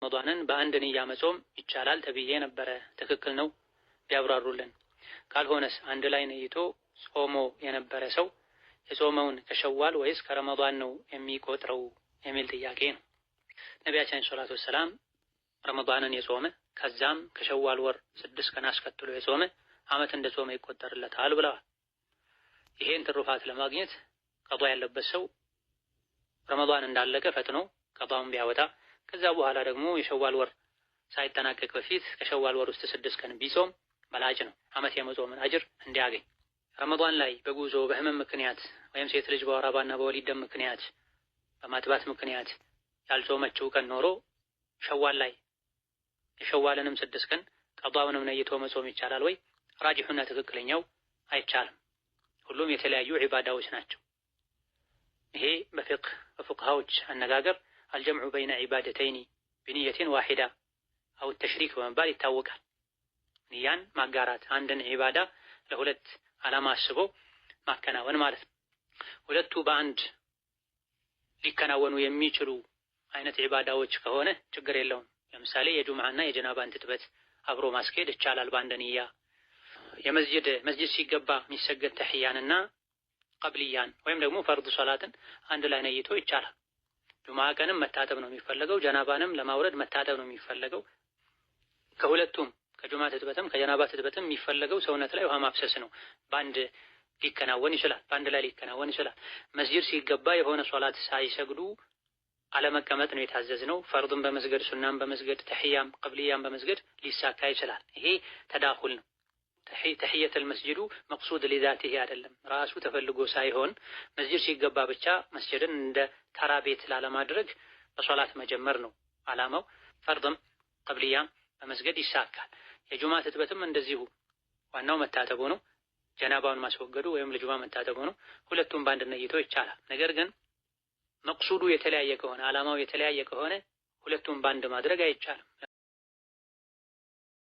ረመዳንን በአንድ ንያ መጾም ይቻላል ተብዬ ነበረ። ትክክል ነው ቢያብራሩልን። ካልሆነስ አንድ ላይ ነይቶ ጾሞ የነበረ ሰው የጾመውን ከሸዋል ወይስ ከረመዳን ነው የሚቆጥረው የሚል ጥያቄ ነው። ነቢያችን ሰለላሁ ዐለይሂ ወሰለም ረመዳንን የጾመ ከዛም ከሸዋል ወር 6 ቀን አስከትሎ የጾመ ዓመት እንደ ጾመ ይቆጠርለታል ብለዋል። ይሄን ትሩፋት ለማግኘት ቀዷ ያለበት ሰው ረመዳን እንዳለቀ ፈጥኖ ቀዷውን ቢያወጣ ከዛ በኋላ ደግሞ የሸዋል ወር ሳይጠናቀቅ በፊት ከሸዋል ወር ውስጥ 6 ቀን ቢጾም በላጭ ነው ዓመት የመጾምን አጅር እንዲያገኝ። ረመዳን ላይ በጉዞ በህመም ምክንያት ወይም ሴት ልጅ በወር አበባና በወሊድ ደም ምክንያት በማጥባት ምክንያት ያልጾመችው ቀን ኖሮ ሸዋል ላይ የሸዋልንም 6 ቀን ቀዷውንም ነይቶ መጾም ይቻላል ወይ? ራጂሑና ትክክለኛው አይቻልም። ሁሉም የተለያዩ ዒባዳዎች ናቸው። ይሄ በፉቅሃዎች አነጋገር አልጀምዑ በይነ ዒባደተይኒ ቢንየቲን ዋሂዳ አው ተሽሪክ በመባል ይታወቃል። ንያን ማጋራት፣ አንድን ዒባዳ ለሁለት ዓላማ አስቦ ማከናወን ማለት ነው። ሁለቱ በአንድ ሊከናወኑ የሚችሉ አይነት ዒባዳዎች ከሆነ ችግር የለውም። ለምሳሌ የጁምዓና የጀናባን ትጥበት አብሮ ማስኬድ ይቻላል በአንድ ንያ። መስጂድ ሲገባ የሚሰገድ ተሕያንና ቀብልያን ወይም ደግሞ ፈርድ ሶላትን አንድ ላይ ነይቶ ይቻላል። ጁምዓ ቀንም መታጠብ ነው የሚፈለገው፣ ጀናባንም ለማውረድ መታጠብ ነው የሚፈለገው። ከሁለቱም ከጁምዓ ትጥበትም ከጀናባ ትጥበትም የሚፈለገው ሰውነት ላይ ውሃ ማፍሰስ ነው። በአንድ ሊከናወን ይችላል፣ በአንድ ላይ ሊከናወን ይችላል። መስጂድ ሲገባ የሆነ ሶላት ሳይሰግዱ አለመቀመጥ ነው የታዘዝነው። ፈርድን በመስገድ ሱናን በመስገድ ተሕያም ቀብልያን በመስገድ ሊሳካ ይችላል። ይሄ ተዳኹል ነው። ተሕየተል መስጂዱ መቅሱድ ሊዛቲሂ አይደለም፣ ራሱ ተፈልጎ ሳይሆን መስጂድ ሲገባ ብቻ መስጂድን እንደ ተራ ቤት ላለማድረግ በሶላት መጀመር ነው ዓላማው። ፈርድም ቀብልያም በመስገድ ይሳካል። የጁምዓ ትጥበትም እንደዚሁ ዋናው መታጠቡ ነው፣ ጀናባውን ማስወገዱ ወይም ለጁምዓ መታጠቡ ነው። ሁለቱም በአንድ ነይቶ ይቻላል። ነገር ግን መቅሱዱ የተለያየ ከሆነ ዓላማው የተለያየ ከሆነ ሁለቱም በአንድ ማድረግ አይቻልም።